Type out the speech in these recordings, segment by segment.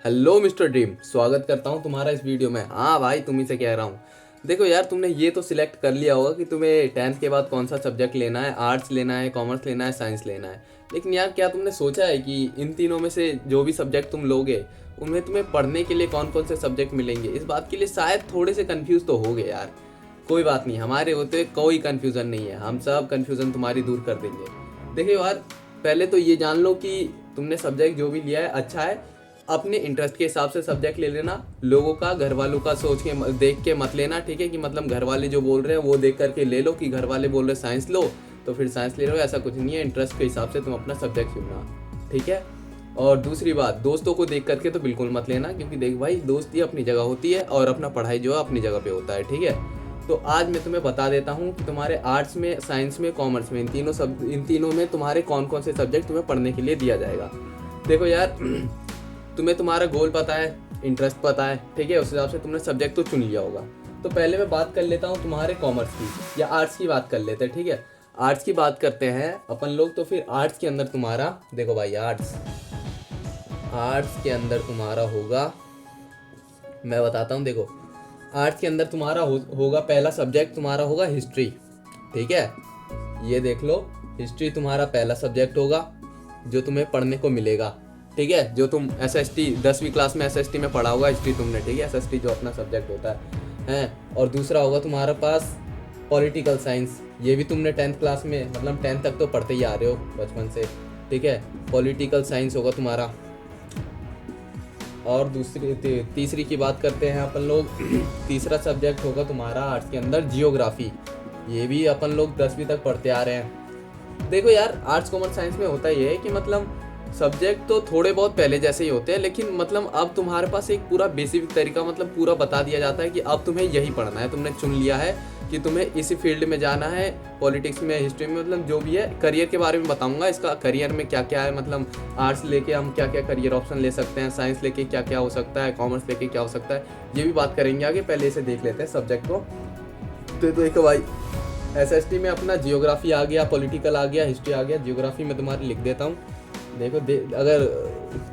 Hello mister dream, स्वागत करता हूँ तुम्हारा इस वीडियो में। हाँ भाई, तुम्ही से कह रहा हूँ। देखो यार, तुमने ये तो सिलेक्ट कर लिया होगा कि तुम्हें 10th के बाद कौन सा सब्जेक्ट लेना है, आर्ट्स लेना है, कॉमर्स लेना है, साइंस लेना है। लेकिन यार, क्या तुमने सोचा है कि इन तीनों में से जो भी सब्जेक्ट तुम लोगे उनमें तुम्हें पढ़ने के लिए कौन कौन से सब्जेक्ट मिलेंगे? इस बात के लिए शायद थोड़े से कन्फ्यूज़ तो हो गए यार। कोई बात नहीं, हमारे होते कोई कन्फ्यूज़न नहीं है, हम सब कन्फ्यूज़न तुम्हारी दूर कर देंगे। देखिए यार, पहले तो ये जान लो कि तुमने सब्जेक्ट जो भी लिया है अच्छा है। अपने इंटरेस्ट के हिसाब से सब्जेक्ट ले लेना। लोगों का, घर वालों का सोच के देख के मत लेना, ठीक है? कि मतलब घर वाले जो बोल रहे हैं वो देख करके ले लो, कि घर वाले बोल रहे हैं साइंस लो तो फिर साइंस ले लो। ऐसा कुछ नहीं है, इंटरेस्ट के हिसाब से तुम अपना सब्जेक्ट चुनना, ठीक है? और दूसरी बात, दोस्तों को देख करके तो बिल्कुल मत लेना, क्योंकि देख भाई, दोस्ती अपनी जगह होती है और अपना पढ़ाई जो है अपनी जगह पे होता है, ठीक है? तो आज मैं तुम्हें बता देता हूँ कि तुम्हारे आर्ट्स में, साइंस में, कॉमर्स में, इन तीनों में तुम्हारे कौन कौन से सब्जेक्ट तुम्हें पढ़ने के लिए दिया जाएगा। देखो यार, तुम्हें तुम्हारा गोल पता है, इंटरेस्ट पता है, ठीक है? उस हिसाब से तुमने सब्जेक्ट तो चुन लिया होगा। तो पहले मैं बात कर लेता हूँ तुम्हारे कॉमर्स की, या आर्ट्स की बात कर लेते हैं, ठीक है? आर्ट्स की बात करते हैं अपन लोग। तो फिर आर्ट्स के अंदर तुम्हारा, देखो भाई, आर्ट्स आर्ट्स के अंदर तुम्हारा होगा, मैं बताता हूँ। देखो, आर्ट्स के अंदर तुम्हारा होगा, पहला सब्जेक्ट तुम्हारा होगा हिस्ट्री, ठीक है? ये देख लो, हिस्ट्री तुम्हारा पहला सब्जेक्ट होगा जो तुम्हें पढ़ने को मिलेगा, ठीक है? जो तुम SST 10वीं क्लास में SST में पढ़ा होगा हिस्ट्री तुमने, ठीक है? SST जो अपना सब्जेक्ट होता है। और दूसरा होगा तुम्हारे पास पॉलिटिकल साइंस। ये भी तुमने 10th क्लास में, मतलब 10th तक तो पढ़ते ही आ रहे हो बचपन से, ठीक है? पॉलिटिकल साइंस होगा तुम्हारा। और तीसरी की बात करते हैं अपन लोग। तीसरा सब्जेक्ट होगा तुम्हारा आर्ट्स के अंदर जियोग्राफी। ये भी अपन लोग 10वीं तक पढ़ते आ रहे हैं। देखो यार, आर्ट्स कॉमर्स साइंस में होता ये है कि मतलब सब्जेक्ट तो थोड़े बहुत पहले जैसे ही होते हैं, लेकिन मतलब अब तुम्हारे पास एक पूरा बेसिक तरीका, मतलब पूरा बता दिया जाता है कि अब तुम्हें यही पढ़ना है। तुमने चुन लिया है कि तुम्हें इसी फील्ड में जाना है, पॉलिटिक्स में, हिस्ट्री में, मतलब जो भी है। करियर के बारे में बताऊंगा, इसका करियर में क्या क्या है, मतलब आर्ट्स लेके हम क्या क्या करियर ऑप्शन ले सकते हैं, साइंस लेके क्या क्या हो सकता है, कॉमर्स लेके क्या हो सकता है, ये भी बात करेंगे आगे। पहले इसे देख लेते हैं सब्जेक्ट को। तो देखो भाई, SST में अपना जियोग्राफी आ गया, पॉलिटिकल आ गया, हिस्ट्री आ गया। जियोग्राफी में तुम्हारी लिख देता हूँ। देखो अगर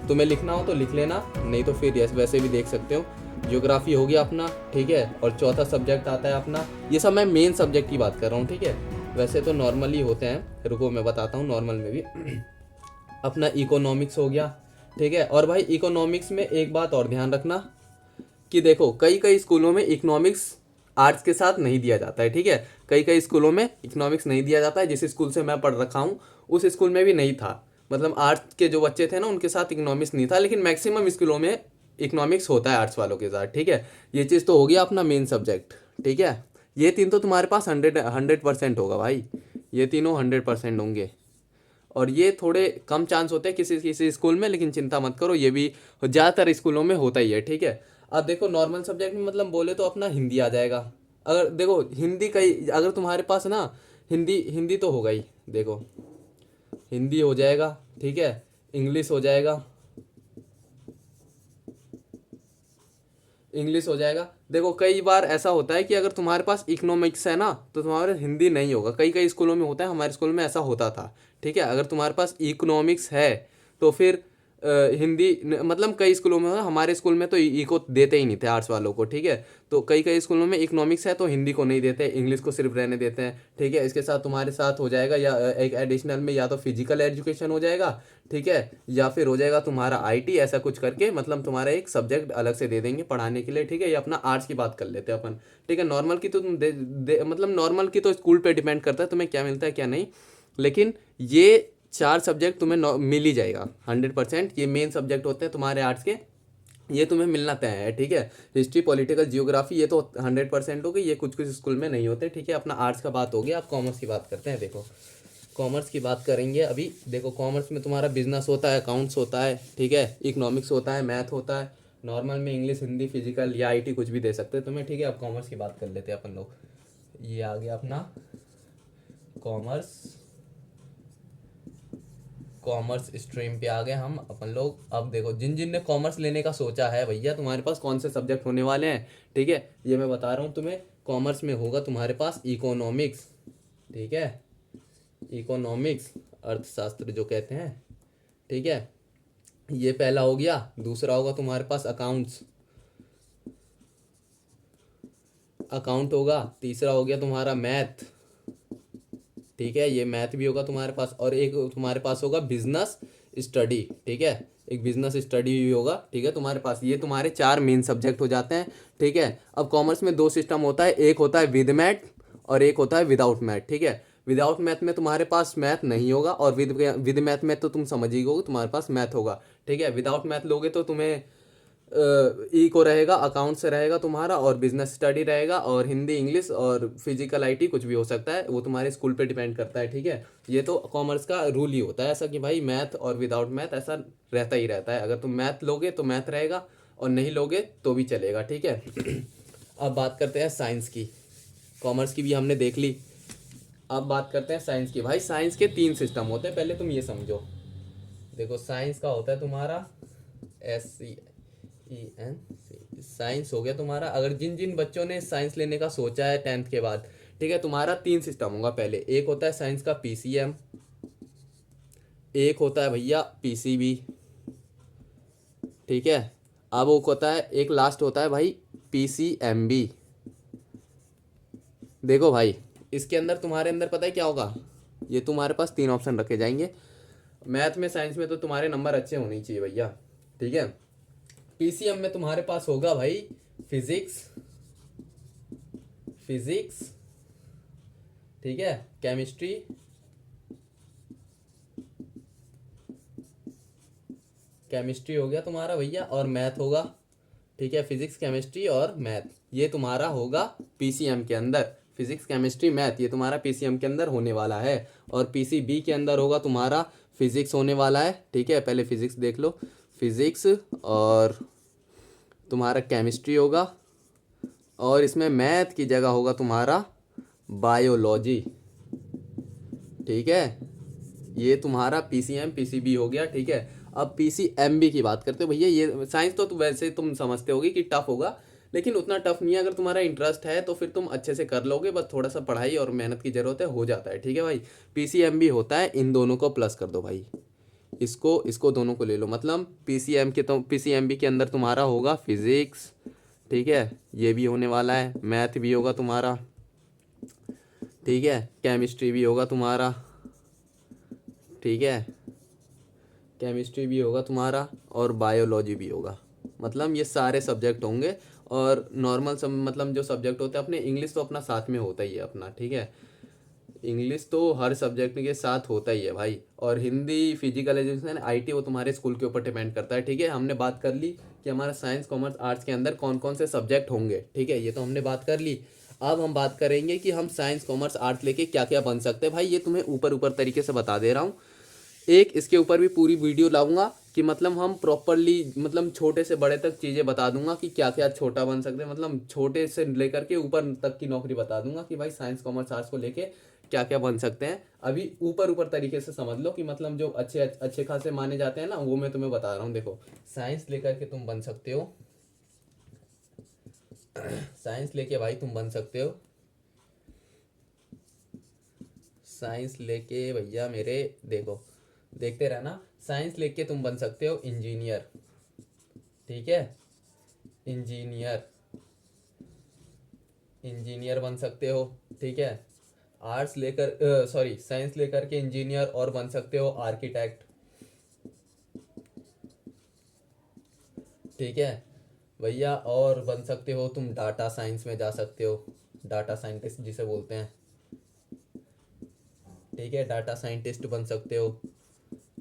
तुम्हें लिखना हो तो लिख लेना, नहीं तो फिर वैसे भी देख सकते हो। जियोग्राफी हो गया अपना, ठीक है? और चौथा सब्जेक्ट आता है अपना, ये सब मैं मेन सब्जेक्ट की बात कर रहा हूँ, ठीक है? वैसे तो नॉर्मल ही होते हैं, रुको मैं बताता हूँ नॉर्मल में भी। अपना इकोनॉमिक्स हो गया, ठीक है? और भाई, इकोनॉमिक्स में एक बात और ध्यान रखना कि देखो, कई कई स्कूलों में इकोनॉमिक्स आर्ट्स के साथ नहीं दिया जाता है, ठीक है? कई कई स्कूलों में इकोनॉमिक्स नहीं दिया जाता है। जिस स्कूल से मैं पढ़ रखा हूँ उस स्कूल में भी नहीं था। मतलब आर्ट्स के जो बच्चे थे ना, उनके साथ इकोनॉमिक्स नहीं था, लेकिन मैक्सिमम स्कूलों में इकोनॉमिक्स होता है आर्ट्स वालों के साथ, ठीक है? ये चीज़ तो हो गया अपना मेन सब्जेक्ट, ठीक है? ये तीन तो तुम्हारे पास 100% होगा भाई, ये तीनों 100% होंगे। और ये थोड़े कम चांस होते हैं किसी किसी स्कूल में, लेकिन चिंता मत करो, ये भी ज़्यादातर स्कूलों में होता ही है, ठीक है? अब देखो, नॉर्मल सब्जेक्ट में मतलब बोले तो अपना हिंदी आ जाएगा। अगर देखो, हिंदी कई, अगर तुम्हारे पास ना, हिंदी हिंदी तो होगा ही। देखो, हिंदी हो जाएगा, ठीक है? इंग्लिश हो जाएगा, इंग्लिश हो जाएगा। देखो, कई बार ऐसा होता है कि अगर तुम्हारे पास इकोनॉमिक्स है ना, तो तुम्हारे हिंदी नहीं होगा। कई कई स्कूलों में होता है, हमारे स्कूल में ऐसा होता था, ठीक है? अगर तुम्हारे पास इकोनॉमिक्स है तो फिर हिंदी मतलब कई स्कूलों में, हमारे स्कूल में तो इको देते ही नहीं थे आर्ट्स वालों को, ठीक है? तो कई कई स्कूलों में इकोनॉमिक्स है तो हिंदी को नहीं देते, इंग्लिश को सिर्फ रहने देते हैं, ठीक है? इसके साथ तुम्हारे साथ हो जाएगा, या एक एडिशनल में या तो फिजिकल एजुकेशन हो जाएगा, ठीक है? या फिर हो जाएगा तुम्हारा IT, ऐसा कुछ करके मतलब तुम्हारा एक सब्जेक्ट अलग से दे देंगे पढ़ाने के लिए, ठीक है? ये अपना आर्ट्स की बात कर लेते हैं अपन, ठीक है? नॉर्मल की तो तुम मतलब नॉर्मल की तो स्कूल पे डिपेंड करता है तुम्हें क्या मिलता है क्या नहीं, लेकिन ये चार सब्जेक्ट तुम्हें मिल ही जाएगा 100%। ये मेन सब्जेक्ट होते हैं तुम्हारे आर्ट्स के, ये तुम्हें मिलना तय है, ठीक है? हिस्ट्री, पॉलिटिकल, जियोग्राफी, ये तो 100% हो गई। ये कुछ कुछ स्कूल में नहीं होते, ठीक है? अपना आर्ट्स का बात हो गया। अब कॉमर्स की बात करते हैं। देखो, कॉमर्स की बात करेंगे अभी। देखो, कॉमर्स में तुम्हारा बिजनेस होता है, अकाउंट्स होता है, ठीक है? इकोनॉमिक्स होता है, मैथ होता है। नॉर्मल में इंग्लिश, हिंदी, फिजिकल या IT कुछ भी दे सकते हैं तुम्हें, ठीक है? अब कॉमर्स की बात कर लेते हैं अपन लोग। ये आ गया अपना कॉमर्स, कॉमर्स स्ट्रीम पे आ गए हम अपन लोग। अब देखो, जिन जिन ने कॉमर्स लेने का सोचा है, भैया तुम्हारे पास कौन से सब्जेक्ट होने वाले हैं, ठीक है? ये मैं बता रहा हूँ तुम्हें। कॉमर्स में होगा तुम्हारे पास इकोनॉमिक्स, ठीक है? इकोनॉमिक्स, अर्थशास्त्र जो कहते हैं, ठीक है? ये पहला हो गया। दूसरा होगा तुम्हारे पास अकाउंट्स, अकाउंट होगा। तीसरा हो गया तुम्हारा मैथ, ठीक है, ये मैथ भी होगा तुम्हारे पास। और एक तुम्हारे पास होगा बिजनेस स्टडी, ठीक है, एक बिजनेस स्टडी भी होगा, ठीक है तुम्हारे पास। ये तुम्हारे चार मेन सब्जेक्ट हो जाते हैं, ठीक है। अब कॉमर्स में दो सिस्टम होता है, एक होता है विद मैथ और एक होता है विदाउट मैथ, ठीक है। विदाउट मैथ में तुम्हारे पास मैथ नहीं होगा, और विद मैथ में तो तुम समझ ही गए तुम्हारे पास मैथ होगा, ठीक है। विदाउट मैथ लोगे तो तुम्हें ई को रहेगा, अकाउंट से रहेगा तुम्हारा, और बिजनेस स्टडी रहेगा, और हिंदी इंग्लिश और फिजिकल आईटी कुछ भी हो सकता है, वो तुम्हारे स्कूल पे डिपेंड करता है, ठीक है। ये तो कॉमर्स का रूल ही होता है ऐसा कि भाई मैथ और विदाउट मैथ ऐसा रहता ही रहता है। अगर तुम मैथ लोगे तो मैथ रहेगा, और नहीं लोगे तो भी चलेगा, ठीक है। अब बात करते हैं साइंस की। कॉमर्स की भी हमने देख ली, अब बात करते हैं साइंस की। भाई साइंस के तीन सिस्टम होते हैं, पहले तुम ये समझो। देखो साइंस का होता है तुम्हारा SCEN, साइंस हो गया तुम्हारा। अगर जिन जिन बच्चों ने साइंस लेने का सोचा है 10th के बाद, ठीक है, तुम्हारा तीन सिस्टम होगा। पहले एक होता है साइंस का PCM, एक होता है भैया PCB, ठीक है। अब वो होता है, एक लास्ट होता है भाई PCMB। देखो भाई, इसके अंदर तुम्हारे अंदर पता है क्या होगा, ये तुम्हारे पास तीन ऑप्शन रखे जाएंगे। मैथ में साइंस में तो तुम्हारे नंबर अच्छे होने चाहिए भैया, ठीक है। PCM में तुम्हारे पास होगा भाई फिजिक्स, फिजिक्स, ठीक है, केमिस्ट्री, केमिस्ट्री हो गया तुम्हारा भैया, और मैथ होगा, ठीक है। फिजिक्स केमिस्ट्री और मैथ, ये तुम्हारा होगा PCM के अंदर। फिजिक्स केमिस्ट्री मैथ ये तुम्हारा PCM के अंदर होने वाला है। और PCB के अंदर होगा तुम्हारा फिजिक्स होने वाला है, ठीक है। पहले फिजिक्स देख लो, फिजिक्स और तुम्हारा केमिस्ट्री होगा, और इसमें मैथ की जगह होगा तुम्हारा बायोलॉजी, ठीक है। ये तुम्हारा PCM PCB हो गया, ठीक है। अब PCMB की बात करते हो भैया। ये साइंस तो वैसे तुम समझते होगे कि टफ होगा, लेकिन उतना टफ नहीं है। अगर तुम्हारा इंटरेस्ट है तो फिर तुम अच्छे से कर लोगे, बस थोड़ा सा पढ़ाई और मेहनत की जरूरत है, हो जाता है, ठीक है भाई। PCMB होता है, इन दोनों को प्लस कर दो भाई, इसको इसको दोनों को ले लो। मतलब PCMB के अंदर तुम्हारा होगा फिजिक्स, ठीक है, ये भी होने वाला है। मैथ भी होगा तुम्हारा, ठीक है। केमिस्ट्री भी होगा तुम्हारा, ठीक है, केमिस्ट्री भी होगा तुम्हारा, और बायोलॉजी भी होगा। मतलब ये सारे सब्जेक्ट होंगे। और नॉर्मल सब मतलब जो सब्जेक्ट होते हैं अपने, इंग्लिश तो अपना साथ में होता ही है अपना, ठीक है। इंग्लिश तो हर सब्जेक्ट के साथ होता ही है भाई। और हिंदी, फिजिकल एजुकेशन, IT वो तुम्हारे स्कूल के ऊपर डिपेंड करता है, ठीक है। हमने बात कर ली कि हमारा साइंस कॉमर्स आर्ट्स के अंदर कौन कौन से सब्जेक्ट होंगे, ठीक है, ये तो हमने बात कर ली। अब हम बात करेंगे कि हम साइंस कॉमर्स आर्ट्स लेके क्या क्या बन सकते हैं। भाई ये तुम्हें ऊपर ऊपर तरीके से बता दे रहा हूँ, एक इसके ऊपर भी पूरी वीडियो लाऊंगा कि मतलब हम प्रॉपरली मतलब छोटे से बड़े तक चीज़ें बता दूंगा कि क्या क्या छोटा बन सकते हैं। मतलब छोटे से लेकर के ऊपर तक की नौकरी बता दूंगा कि भाई साइंस कॉमर्स आर्ट्स को लेके क्या क्या बन सकते हैं। अभी ऊपर ऊपर तरीके से समझ लो कि मतलब जो अच्छे अच्छे खासे माने जाते हैं ना, वो मैं तुम्हें बता रहा हूँ। देखो साइंस लेकर के तुम बन सकते हो, साइंस लेके भाई तुम बन सकते हो, साइंस लेके भैया मेरे, देखो देखते रहना, साइंस लेके तुम बन सकते हो इंजीनियर, ठीक है, इंजीनियर, इंजीनियर बन सकते हो, ठीक है। आर्ट्स लेकर सॉरी साइंस लेकर के इंजीनियर और बन सकते हो आर्किटेक्ट, ठीक है भैया। और बन सकते हो तुम डाटा साइंस में जा सकते हो, डाटा साइंटिस्ट जिसे बोलते हैं, ठीक है, डाटा साइंटिस्ट बन सकते हो।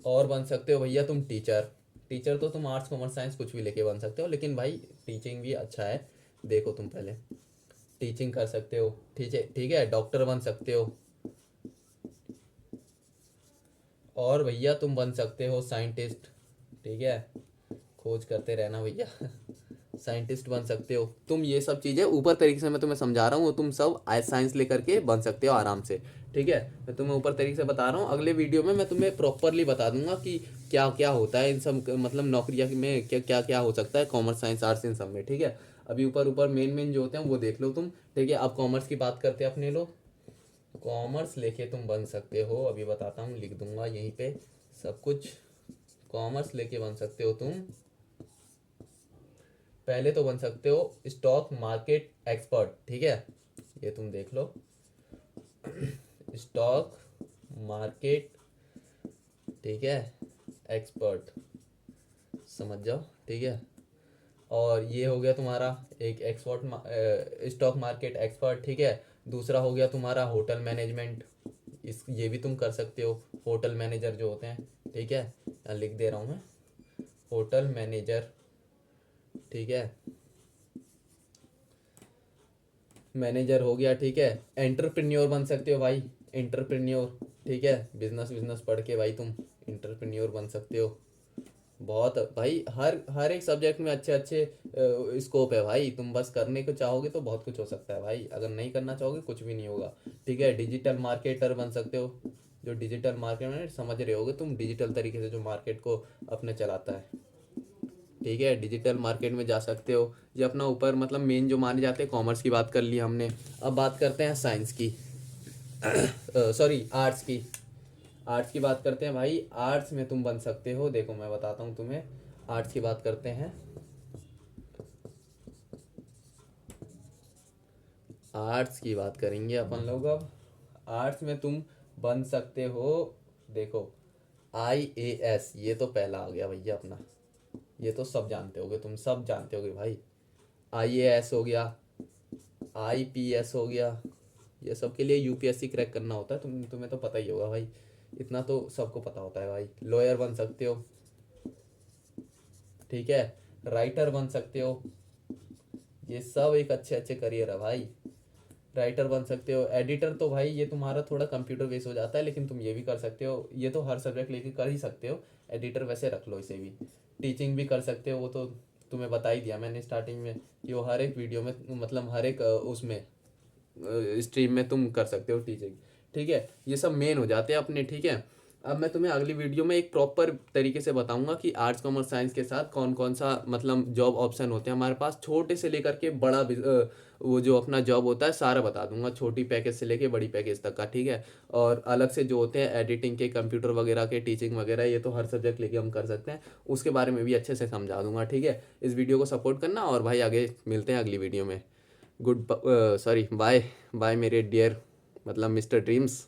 और बन सकते हो भैया तुम टीचर, टीचर तो तुम आर्ट्स कॉमर्स साइंस कुछ भी लेके बन सकते हो, लेकिन भाई टीचिंग भी अच्छा है। देखो तुम पहले टीचिंग कर सकते हो, ठीक है, ठीक है, डॉक्टर बन सकते हो। और भैया तुम बन सकते हो साइंटिस्ट, ठीक है, खोज करते रहना भैया। साइंटिस्ट बन सकते हो तुम। ये सब चीज़ें ऊपर तरीके से मैं तुम्हें समझा रहा हूँ, वो तुम सब साइंस लेकर के बन सकते हो आराम से, ठीक है। मैं तुम्हें ऊपर तरीके से बता रहा हूँ, अगले वीडियो में मैं तुम्हें प्रॉपरली बता दूंगा कि क्या क्या होता है इन सब मतलब नौकरियाँ में क्या क्या क्या हो सकता है कॉमर्स साइंस आर्ट्स इन सब में, ठीक है। अभी ऊपर ऊपर मेन मेन जो होते हैं वो देख लो तुम, ठीक है। अब कॉमर्स की बात करते हैं अपने लोग। कॉमर्स लेके तुम बन सकते हो, अभी बताता हूँ, लिख दूंगा यहीं पे सब कुछ, कॉमर्स लेके बन सकते हो तुम, पहले तो बन सकते हो स्टॉक मार्केट एक्सपर्ट, ठीक है, ये तुम देख लो, स्टॉक मार्केट, ठीक है, एक्सपर्ट, समझ जाओ, ठीक है। और ये हो गया तुम्हारा एक एक्सपर्ट स्टॉक मार्केट एक्सपर्ट, ठीक है। दूसरा हो गया तुम्हारा होटल मैनेजमेंट, इस ये भी तुम कर सकते हो, होटल मैनेजर जो होते हैं, ठीक है, यहाँ लिख दे रहा हूँ मैं, होटल मैनेजर, ठीक है, मैनेजर हो गया, ठीक है। एंटरप्रेन्योर बन सकते हो भाई, एंटरप्रेन्योर, ठीक है, बिजनेस बिजनेस पढ़ के भाई तुम एंटरप्रेन्योर बन सकते हो। बहुत भाई, हर हर एक सब्जेक्ट में अच्छे अच्छे स्कोप है भाई, तुम बस करने को चाहोगे तो बहुत कुछ हो सकता है भाई, अगर नहीं करना चाहोगे कुछ भी नहीं होगा, ठीक है। डिजिटल मार्केटर बन सकते हो, जो डिजिटल मार्केट में समझ रहे होगे तुम, डिजिटल तरीके से जो मार्केट को अपने चलाता है, ठीक है, डिजिटल मार्केट में जा सकते हो। ये अपना ऊपर मतलब मेन जो माने जाते हैं, कॉमर्स की बात कर ली हमने, अब बात करते हैं साइंस की, सॉरी आर्ट्स की, आर्ट्स की बात करते हैं भाई। आर्ट्स में तुम बन सकते हो, देखो मैं बताता हूँ तुम्हें, आर्ट्स की बात करते हैं, आर्ट्स की बात करेंगे अपन लोग अब। आर्ट्स में तुम बन सकते हो, देखो, IAS, ये तो पहला आ गया भैया अपना, ये तो सब जानते होगे, तुम सब जानते होगे भाई, IAS हो गया, IPS हो गया, ये सब के लिए UPSC क्रैक करना होता है, तुम्हें तो पता ही होगा भाई, इतना तो सबको पता होता है भाई। लॉयर बन सकते हो, ठीक है, राइटर बन सकते हो, ये सब एक अच्छे अच्छे करियर है भाई। राइटर बन सकते हो, एडिटर तो भाई ये तुम्हारा थोड़ा कंप्यूटर बेस हो जाता है, लेकिन तुम ये भी कर सकते हो, ये तो हर सब्जेक्ट लेके कर ही सकते हो, एडिटर वैसे रख लो इसे भी। टीचिंग भी कर सकते हो, वो तो तुम्हें बता ही दिया मैंने स्टार्टिंग में, कि वो हर एक वीडियो में मतलब हर एक उसमें स्ट्रीम में तुम कर सकते हो टीचिंग, ठीक है। ये सब मेन हो जाते हैं अपने, ठीक है। अब मैं तुम्हें अगली वीडियो में एक प्रॉपर तरीके से बताऊंगा कि आर्ट्स कॉमर्स साइंस के साथ कौन कौन सा मतलब जॉब ऑप्शन होते हैं हमारे पास, छोटे से लेकर के बड़ा वो जो अपना जॉब होता है सारा बता दूंगा, छोटी पैकेज से लेके बड़ी पैकेज तक का, ठीक है। और अलग से जो होते हैं एडिटिंग के, कंप्यूटर वगैरह के, टीचिंग वगैरह, ये तो हर सब्जेक्ट लेके हम कर सकते हैं, उसके बारे में भी अच्छे से समझा दूंगा, ठीक है। इस वीडियो को सपोर्ट करना, और भाई आगे मिलते हैं अगली वीडियो में। गुड, सॉरी, बाय बाय मेरे डियर, मतलब मिस्टर ड्रीम्स।